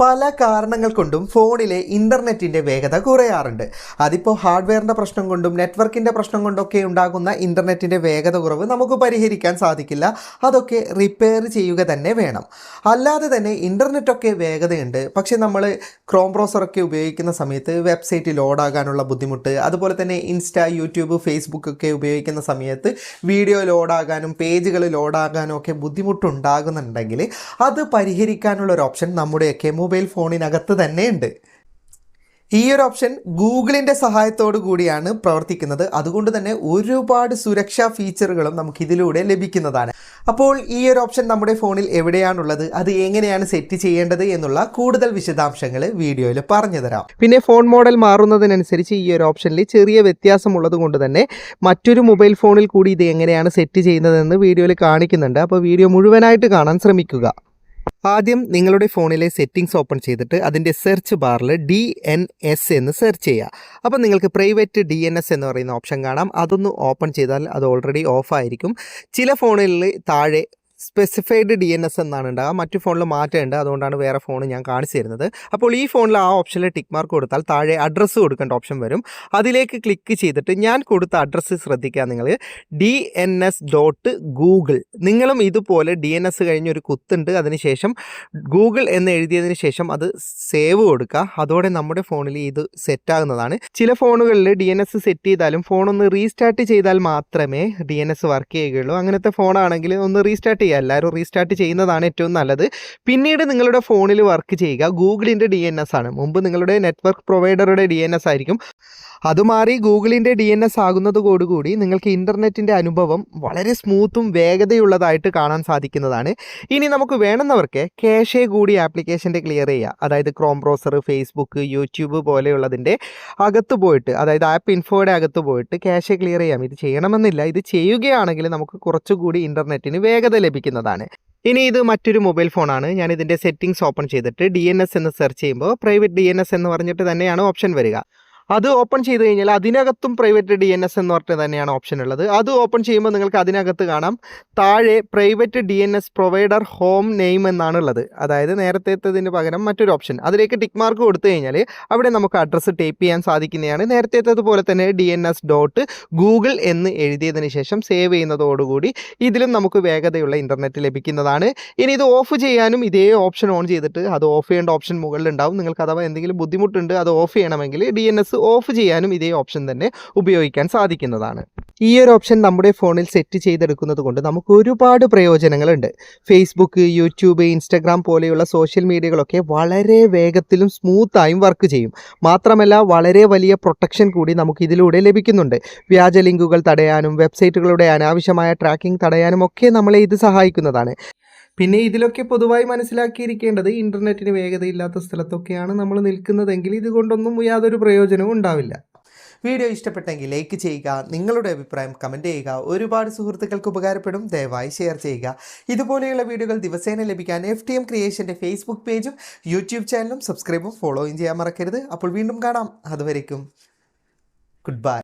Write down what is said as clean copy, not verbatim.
പല കാരണങ്ങൾ കൊണ്ടും ഫോണിലെ ഇൻ്റർനെറ്റിൻ്റെ വേഗത കുറയാറുണ്ട്. അതിപ്പോൾ ഹാർഡ്വെയറിൻ്റെ പ്രശ്നം കൊണ്ടും നെറ്റ്വർക്കിൻ്റെ പ്രശ്നം കൊണ്ടൊക്കെ ഉണ്ടാകുന്ന ഇൻ്റർനെറ്റിൻ്റെ വേഗത കുറവ് നമുക്ക് പരിഹരിക്കാൻ സാധിക്കില്ല. അതൊക്കെ റിപ്പയർ ചെയ്യുക തന്നെ വേണം. അല്ലാതെ തന്നെ ഇൻ്റർനെറ്റൊക്കെ വേഗതയുണ്ട്, പക്ഷേ നമ്മൾ ക്രോം ബ്രൗസറൊക്കെ ഉപയോഗിക്കുന്ന സമയത്ത് വെബ്സൈറ്റ് ലോഡാകാനുള്ള ബുദ്ധിമുട്ട്, അതുപോലെ തന്നെ ഇൻസ്റ്റ, യൂട്യൂബ്, ഫേസ്ബുക്ക് ഒക്കെ ഉപയോഗിക്കുന്ന സമയത്ത് വീഡിയോ ലോഡാകാനും പേജുകൾ ലോഡാകാനും ഒക്കെ ബുദ്ധിമുട്ടുണ്ടാകുന്നുണ്ടെങ്കിൽ അത് പരിഹരിക്കാനുള്ളൊരു ഓപ്ഷൻ നമ്മുടെയൊക്കെ മൊബൈൽ ഫോണിനകത്ത് തന്നെയുണ്ട്. ഈ ഒരു ഓപ്ഷൻ ഗൂഗിളിൻ്റെ സഹായത്തോടു കൂടിയാണ് പ്രവർത്തിക്കുന്നത്. അതുകൊണ്ട് തന്നെ ഒരുപാട് സുരക്ഷാ ഫീച്ചറുകളും നമുക്ക് ഇതിലൂടെ ലഭിക്കുന്നതാണ്. അപ്പോൾ ഈ ഒരു ഓപ്ഷൻ നമ്മുടെ ഫോണിൽ എവിടെയാണുള്ളത്, അത് എങ്ങനെയാണ് സെറ്റ് ചെയ്യേണ്ടത് എന്നുള്ള കൂടുതൽ വിശദാംശങ്ങൾ വീഡിയോയിൽ പറഞ്ഞു തരാം. പിന്നെ ഫോൺ മോഡൽ മാറുന്നതിനനുസരിച്ച് ഈ ഒരു ഓപ്ഷനിൽ ചെറിയ വ്യത്യാസമുള്ളത് കൊണ്ട് തന്നെ മറ്റൊരു മൊബൈൽ ഫോണിൽ കൂടി ഇത് എങ്ങനെയാണ് സെറ്റ് ചെയ്യുന്നതെന്ന് വീഡിയോയിൽ കാണിക്കുന്നുണ്ട്. അപ്പോൾ വീഡിയോ മുഴുവനായിട്ട് കാണാൻ ശ്രമിക്കുക. ആദ്യം നിങ്ങളുടെ ഫോണിലെ സെറ്റിംഗ്സ് ഓപ്പൺ ചെയ്തിട്ട് അതിൻ്റെ സെർച്ച് ബാറിൽ DNS എന്ന് സെർച്ച് ചെയ്യുക. അപ്പോൾ നിങ്ങൾക്ക് പ്രൈവറ്റ് DNS എന്ന് പറയുന്ന ഓപ്ഷൻ കാണാം. അതൊന്ന് ഓപ്പൺ ചെയ്താൽ അത് ഓൾറെഡി ഓഫായിരിക്കും. ചില ഫോണുകളിൽ താഴെ സ്പെസിഫൈഡ് DNS എന്നാണ് ഉണ്ടാകുക, മറ്റു ഫോണിൽ മാറ്റമുണ്ട്. അതുകൊണ്ടാണ് വേറെ ഫോൺ ഞാൻ കാണിച്ചു തരുന്നത്. അപ്പോൾ ഈ ഫോണിൽ ആ ഓപ്ഷനിൽ ടിക്ക് മാർക്ക് കൊടുത്താൽ താഴെ അഡ്രസ്സ് കൊടുക്കേണ്ട ഓപ്ഷൻ വരും. അതിലേക്ക് ക്ലിക്ക് ചെയ്തിട്ട് ഞാൻ കൊടുത്ത അഡ്രസ്സ് ശ്രദ്ധിക്കുക. നിങ്ങൾ DNS.Google, നിങ്ങളും ഇതുപോലെ DNS കഴിഞ്ഞൊരു കുത്തുണ്ട്, അതിനുശേഷം ഗൂഗിൾ എന്ന് എഴുതിയതിന് ശേഷം അത് സേവ് കൊടുക്കുക. അതോടെ നമ്മുടെ ഫോണിൽ ഇത് സെറ്റാകുന്നതാണ്. ചില ഫോണുകളിൽ DNS സെറ്റ് ചെയ്താലും ഫോണൊന്ന് റീസ്റ്റാർട്ട് ചെയ്താൽ മാത്രമേ DNS വർക്ക് ചെയ്യുകയുള്ളൂ. അങ്ങനത്തെ ഫോണാണെങ്കിൽ ഒന്ന് റീസ്റ്റാർട്ട് എല്ലാവരും റീസ്റ്റാർട്ട് ചെയ്യുന്നതാണ് ഏറ്റവും നല്ലത്. പിന്നീട് നിങ്ങളുടെ ഫോണിൽ വർക്ക് ചെയ്യുക ഗൂഗിളിൻ്റെ DNS ആണ്. മുമ്പ് നിങ്ങളുടെ നെറ്റ്വർക്ക് പ്രൊവൈഡറുടെ DNS ആയിരിക്കും. അത് മാറി ഗൂഗിളിൻ്റെ DNS ആകുന്നതോടുകൂടി നിങ്ങൾക്ക് ഇൻ്റർനെറ്റിൻ്റെ അനുഭവം വളരെ സ്മൂത്തും വേഗതയുള്ളതായിട്ട് കാണാൻ സാധിക്കുന്നതാണ്. ഇനി നമുക്ക് വേണമെന്നവർക്ക് കാഷെ കൂടി ആപ്ലിക്കേഷൻ്റെ ക്ലിയർ ചെയ്യുക. അതായത് ക്രോം ബ്രൗസർ, ഫേസ്ബുക്ക്, യൂട്യൂബ് പോലെയുള്ളതിൻ്റെ അകത്ത് പോയിട്ട്, അതായത് ആപ്പ് ഇൻഫോയുടെ അകത്ത് പോയിട്ട് കാഷെ ക്ലിയർ ചെയ്യാം. ഇത് ചെയ്യണമെന്നില്ല, ഇത് ചെയ്യുകയാണെങ്കിൽ നമുക്ക് കുറച്ചുകൂടി ഇൻ്റർനെറ്റിന് വേഗത ലഭിക്കുന്നതാണ്. ഇനി ഇത് മറ്റൊരു മൊബൈൽ ഫോണാണ്. ഞാൻ ഇതിൻ്റെ സെറ്റിംഗ്സ് ഓപ്പൺ ചെയ്തിട്ട് DNS എന്ന് സെർച്ച് ചെയ്യുമ്പോൾ പ്രൈവറ്റ് DNS എന്ന് പറഞ്ഞിട്ട് തന്നെയാണ് ഓപ്ഷൻ വരിക. അത് ഓപ്പൺ ചെയ്ത് കഴിഞ്ഞാൽ അതിനകത്തും പ്രൈവറ്റ് DNS എന്ന് പറഞ്ഞിട്ട് തന്നെയാണ് ഓപ്ഷൻ ഉള്ളത്. അത് ഓപ്പൺ ചെയ്യുമ്പോൾ നിങ്ങൾക്ക് അതിനകത്ത് കാണാം താഴെ private DNS provider home name എന്നാണ് ഉള്ളത്. അതായത് നേരത്തേത്തതിന് പകരം മറ്റൊരു ഓപ്ഷൻ. അതിലേക്ക് ടിക്ക് മാർക്ക് കൊടുത്തു കഴിഞ്ഞാൽ അവിടെ നമുക്ക് അഡ്രസ്സ് ടൈപ്പ് ചെയ്യാൻ സാധിക്കുന്നതാണ്. നേരത്തേത്തതുപോലെ തന്നെ DNS.Google എന്ന് എഴുതിയതിന് ശേഷം സേവ് ചെയ്യുന്നതോടുകൂടി ഇതിലും നമുക്ക് വേഗതയുള്ള ഇൻ്റർനെറ്റ് ലഭിക്കുന്നതാണ്. ഇനി ഇത് ഓഫ് ചെയ്യാനും ഇതേ ഓപ്ഷൻ ഓൺ ചെയ്തിട്ട് അത് ഓഫ് ചെയ്യേണ്ട ഓപ്ഷൻ മുകളിലുണ്ടാവും. നിങ്ങൾക്ക് അഥവാ എന്തെങ്കിലും ബുദ്ധിമുട്ടുണ്ട് അത് ഓഫ് ചെയ്യണമെങ്കിൽ DNS ഓഫ് ചെയ്യാനും ഇതേ ഓപ്ഷൻ തന്നെ ഉപയോഗിക്കാൻ സാധിക്കുന്നതാണ്. ഈ ഒരു ഓപ്ഷൻ നമ്മുടെ ഫോണിൽ സെറ്റ് ചെയ്തെടുക്കുന്നത് കൊണ്ട് നമുക്ക് ഒരുപാട് പ്രയോജനങ്ങളുണ്ട്. ഫേസ്ബുക്ക്, യൂട്യൂബ്, ഇൻസ്റ്റഗ്രാം പോലെയുള്ള സോഷ്യൽ മീഡിയകളൊക്കെ വളരെ വേഗത്തിലും സ്മൂത്തായും വർക്ക് ചെയ്യും. മാത്രമല്ല വളരെ വലിയ പ്രൊട്ടക്ഷൻ കൂടി നമുക്ക് ഇതിലൂടെ ലഭിക്കുന്നുണ്ട്. വ്യാജ ലിങ്കുകൾ തടയാനും വെബ്സൈറ്റുകളുടെ അനാവശ്യമായ ട്രാക്കിംഗ് തടയാനും ഒക്കെ നമ്മളെ ഇത് സഹായിക്കുന്നതാണ്. പിന്നെ ഇതിലൊക്കെ പൊതുവായി മനസ്സിലാക്കിയിരിക്കേണ്ടത് ഇൻ്റർനെറ്റിന് വേഗതയില്ലാത്ത സ്ഥലത്തൊക്കെയാണ് നമ്മൾ നിൽക്കുന്നതെങ്കിൽ ഇതുകൊണ്ടൊന്നും യാതൊരു പ്രയോജനവും ഉണ്ടാവില്ല. വീഡിയോ ഇഷ്ടപ്പെട്ടെങ്കിൽ ലൈക്ക് ചെയ്യുക, നിങ്ങളുടെ അഭിപ്രായം കമൻറ്റ് ചെയ്യുക. ഒരുപാട് സുഹൃത്തുക്കൾക്ക് ഉപകാരപ്പെടും, ദയവായി ഷെയർ ചെയ്യുക. ഇതുപോലെയുള്ള വീഡിയോകൾ ദിവസേന ലഭിക്കാൻ FTM ക്രിയേഷൻ്റെ ഫേസ്ബുക്ക് പേജും യൂട്യൂബ് ചാനലും സബ്സ്ക്രൈബും ഫോളോയും ചെയ്യാൻ മറക്കരുത്. അപ്പോൾ വീണ്ടും കാണാം. അതുവരേക്കും ഗുഡ് ബൈ.